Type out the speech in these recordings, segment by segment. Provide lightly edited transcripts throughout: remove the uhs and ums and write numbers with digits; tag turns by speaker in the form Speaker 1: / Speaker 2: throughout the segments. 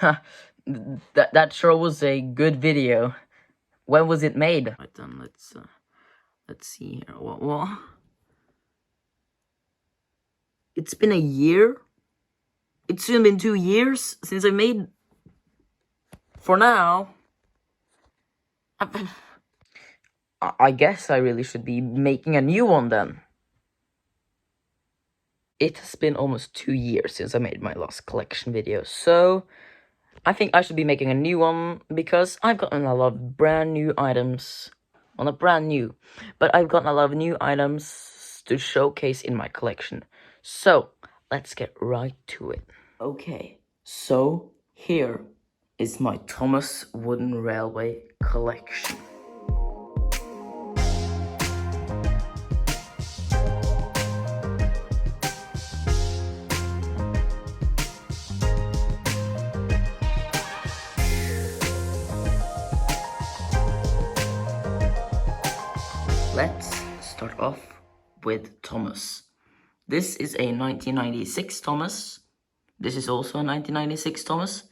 Speaker 1: That sure was a good video. When was it made? Right then, let's see here. Well, it's been a year. It's soon been 2 years since I made. For now, I guess I really should be making a new one then. It has been almost 2 years since I made my last collection video, so I think I should be making a new one because I've gotten a lot of brand new items. Well, not brand new, but I've gotten a lot of new items to showcase in my collection. So, let's get right to it. Okay, so here is my Thomas Wooden Railway collection. Let's start off with Thomas. This is a 1996 Thomas. This is also a 1996 Thomas.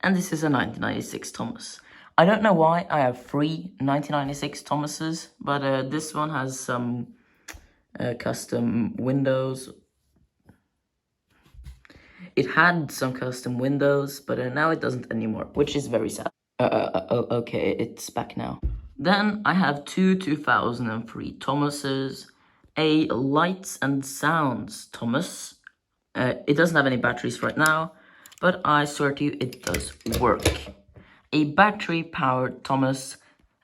Speaker 1: And this is a 1996 Thomas. I don't know why I have 3 1996 Thomases, but this one has some custom windows. It had some custom windows, but now it doesn't anymore, which is very sad. Okay, it's back now. Then I have 2 2003 Thomases, a Lights and Sounds Thomas. It doesn't have any batteries right now, but I swear to you, it does work. A battery-powered Thomas,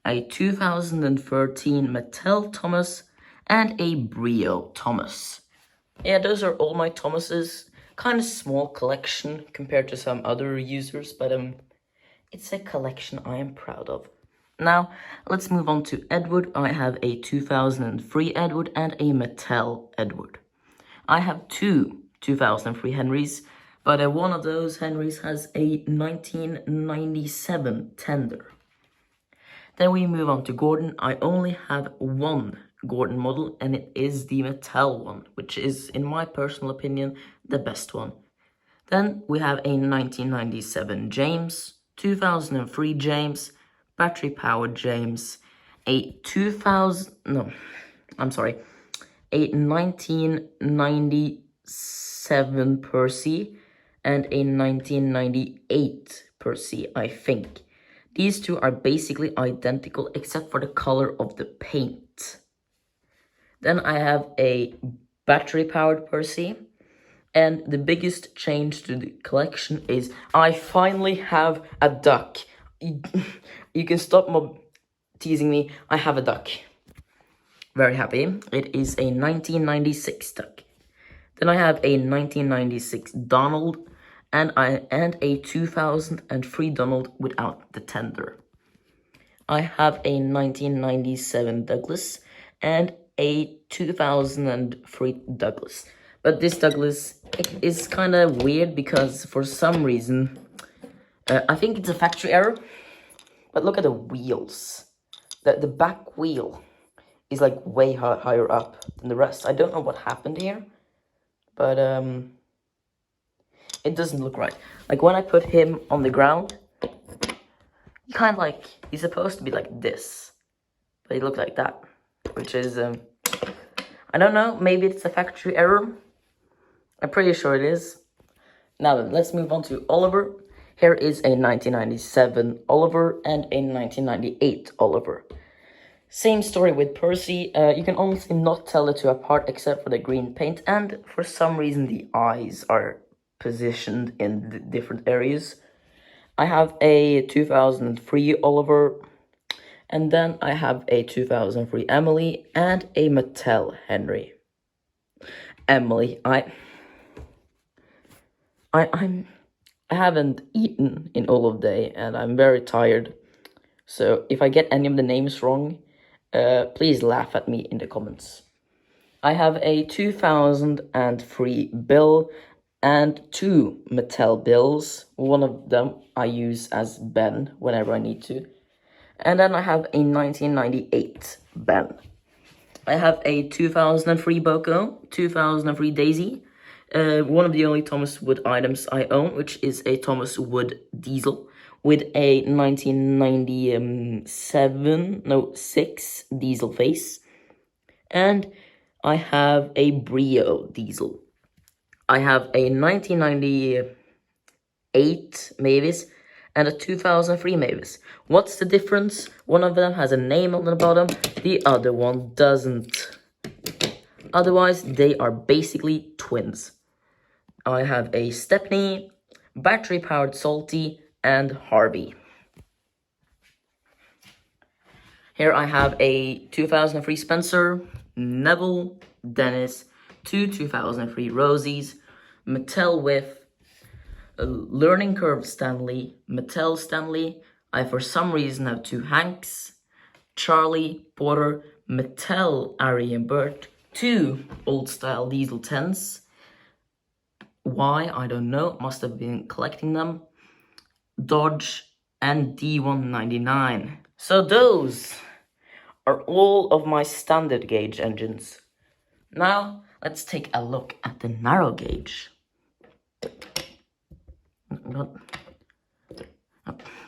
Speaker 1: a 2013 Mattel Thomas, and a Brio Thomas. Yeah, those are all my Thomases. Kind of small collection compared to some other users, but it's a collection I am proud of. Now, let's move on to Edward. I have a 2003 Edward and a Mattel Edward. I have 2 2003 Henrys, but one of those Henrys has a 1997 tender. Then we move on to Gordon. I only have 1 Gordon model, and it is the Mattel one, which is, in my personal opinion, the best one. Then we have a 1997 James, 2003 James, battery-powered James, a 1997 Percy, and a 1998 Percy, I think. These two are basically identical except for the color of the paint. Then I have a battery-powered Percy, and the biggest change to the collection is I finally have a duck. You can stop teasing me. I have a duck. Very happy. It is a 1996 duck. Then I have a 1996 Donald and a 2003 Donald without the tender. I have a 1997 Douglas and a 2003 Douglas. But this Douglas is kind of weird because for some reason, I think it's a factory error. But look at the wheels. The back wheel is like way higher up than the rest. I don't know what happened here, but it doesn't look right. Like when I put him on the ground, he kind of like, he's supposed to be like this, but he looks like that, which is, I don't know, maybe it's a factory error. I'm pretty sure it is. Now then, let's move on to Oliver. Here is a 1997 Oliver and a 1998 Oliver. Same story with Percy. You can honestly not tell the two apart except for the green paint, and for some reason the eyes are positioned in different areas. I have a 2003 Oliver, and then I have a 2003 Emily and a Mattel Henry. Emily, I haven't eaten in all of day, and I'm very tired. So if I get any of the names wrong, please laugh at me in the comments. I have a 2003 Bill and 2 Mattel Bills. One of them I use as Ben whenever I need to. And then I have a 1998 Ben. I have a 2003 Boko, 2003 Daisy, One of the only Thomas Wood items I own, which is a Thomas Wood diesel with a 6 diesel face. And I have a Brio diesel. I have a 1998 Mavis and a 2003 Mavis. What's the difference? One of them has a name on the bottom, the other one doesn't. Otherwise, they are basically twins. I have a Stepney, battery-powered Salty, and Harvey. Here I have a 2003 Spencer, Neville, Dennis, two 2003 Rosies, Mattel with Learning Curve Stanley, Mattel Stanley. I for some reason have two Hanks, Charlie, Porter, Mattel, Ari and Bert, two old style diesel 10s. Why? I don't know. Must have been collecting them. Dodge and D199. So those are all of my standard gauge engines. Now let's take a look at the narrow gauge.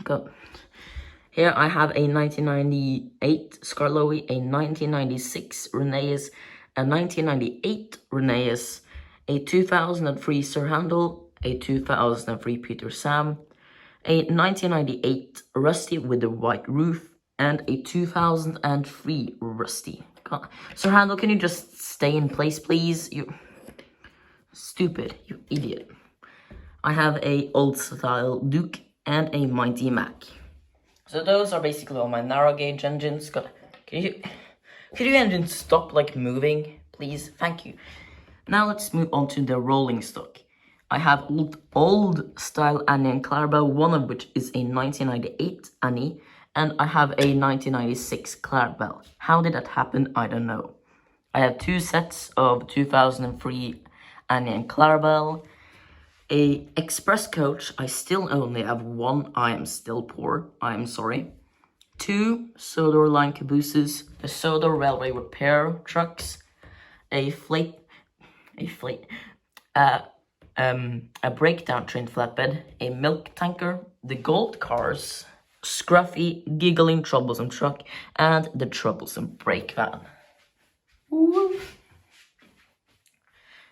Speaker 1: Go. Here I have a 1998 Scarlowy, a 1996 Rheneas, a 1998 Rheneas, a 2003 Sir Handel, a 2003 Peter Sam, a 1998 Rusty with the white roof, and a 2003 Rusty. Sir Handel, can you just stay in place, please? You stupid, you idiot. I have a old style Duke and a Mighty Mac. So those are basically all my narrow gauge engines. Could you engines stop like moving, please? Thank you. Now let's move on to the rolling stock. I have old style Annie and Clarabelle, one of which is a 1998 Annie, and I have a 1996 Clarabelle. How did that happen? I don't know. I have two sets of 2003 Annie and Clarabelle. A express coach, I still only have one. I am still poor, I am sorry. Two Sodor line cabooses, the Sodor railway repair trucks, a breakdown train flatbed, a milk tanker, the gold cars, scruffy, giggling, troublesome truck, and the troublesome brake van. Woo.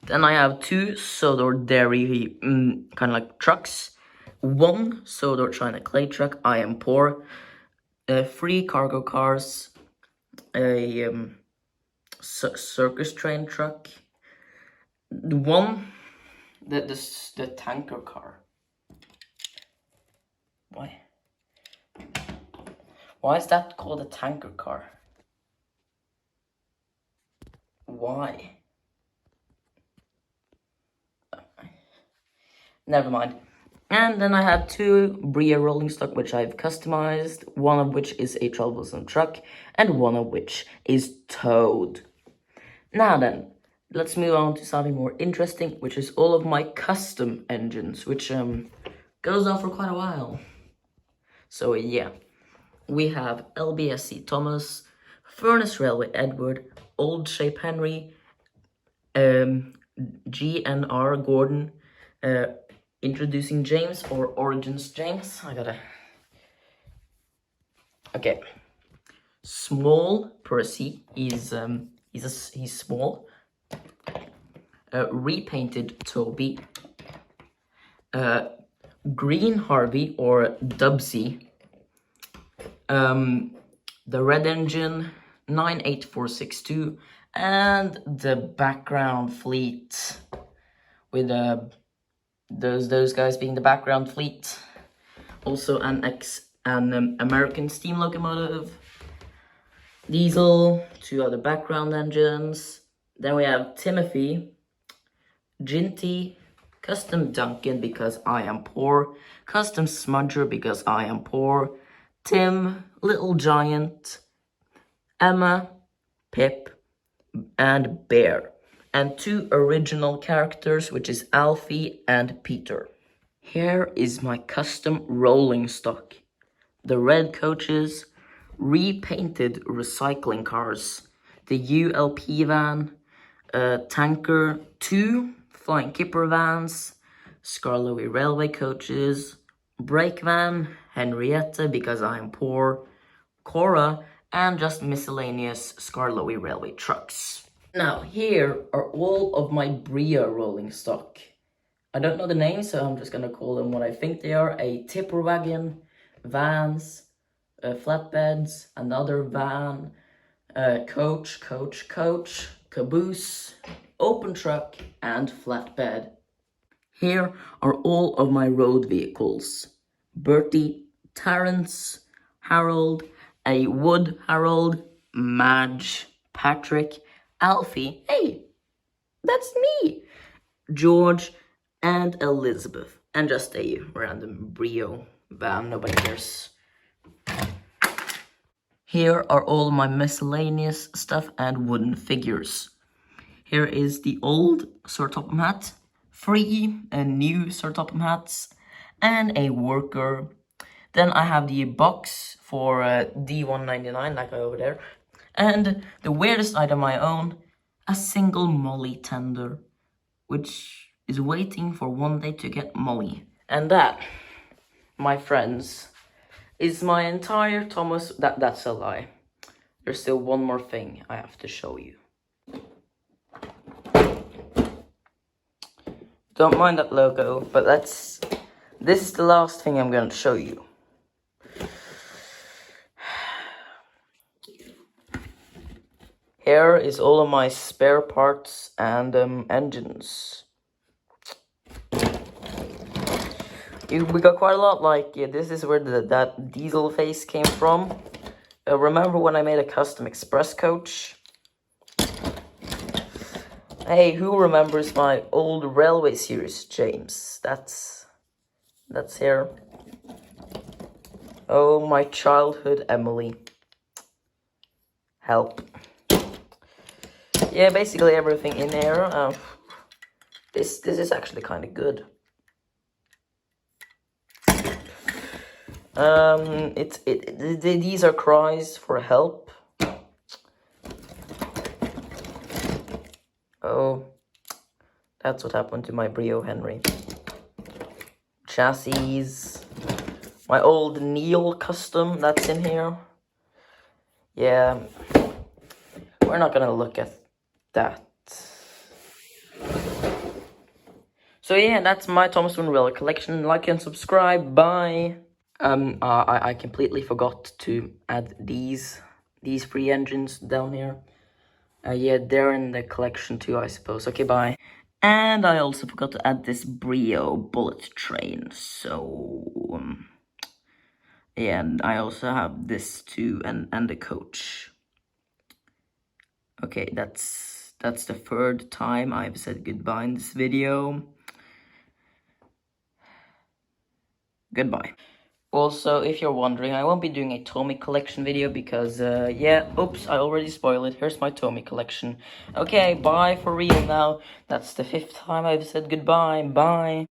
Speaker 1: Then I have two Sodor dairy kind of like trucks, one Sodor China clay truck, I am poor, three cargo cars, a circus train truck, the tanker car. Why is that called a tanker car? Why? Never mind. And then I have two Brio rolling stock which I've customized, one of which is a troublesome truck, and one of which is towed. Now then, let's move on to something more interesting, which is all of my custom engines, which goes on for quite a while. So yeah, we have LBSC Thomas, Furnace Railway Edward, Old Shape Henry, GNR Gordon, Introducing James or Origins James. Okay. Small Percy is he's small. Repainted Toby. Green Harvey or Dubsy. The Red Engine 98462 and the background fleet with those guys being the background fleet. Also an American steam locomotive, diesel, two other background engines. Then we have Timothy, Ginty, Custom Duncan because I am poor, Custom Smudger because I am poor, Tim, Little Giant, Emma, Pip, and Bear. And two original characters, which is Alfie and Peter. Here is my custom rolling stock. The red coaches, repainted recycling cars, the ULP van, tanker, two Flying Kipper vans, Skarloey railway coaches, brake van, Henrietta because I'm poor, Cora, and just miscellaneous Skarloey railway trucks. Now, here are all of my Brio rolling stock. I don't know the names, so I'm just gonna call them what I think they are. A tipper wagon, vans, flatbeds, another van, coach, caboose, open truck, and flatbed. Here are all of my road vehicles. Bertie, Terence, Harold, a Wood Harold, Madge, Patrick, Alfie, hey, that's me, George, and Elizabeth, and just a random Brio van, nobody cares. Here are all my miscellaneous stuff and wooden figures. Here is the old Sir Topham hat, 3 new Sir Topham hats, and a worker. Then I have the box for D199, that guy over there. And the weirdest item I own, a single Molly tender, which is waiting for one day to get Molly. And that, my friends, is my entire Thomas... That's a lie. There's still one more thing I have to show you. Don't mind that logo, but this is the last thing I'm going to show you. Here is all of my spare parts and engines. We got quite a lot, like, this is where that diesel face came from. Remember when I made a custom express coach? Hey, who remembers my old railway series, James? That's here. Oh, my childhood Emily. Help. Yeah, basically everything in here. This is actually kind of good. These are cries for help. Oh, that's what happened to my Brio Henry. Chassis. My old Neil custom, that's in here. Yeah, we're not gonna look at that. So yeah, that's my Thomas Railway collection. Like and subscribe. Bye. I completely forgot to add these 3 engines down here. Yeah, they're in the collection too, I suppose. Okay, bye. And I also forgot to add this Brio bullet train. So yeah, and I also have this too, and the coach. Okay, that's the 3rd time I've said goodbye in this video. Goodbye. Also, if you're wondering, I won't be doing a Tommy collection video because, yeah, oops, I already spoiled it. Here's my Tommy collection. Okay, bye for real now. That's the 5th time I've said goodbye. Bye.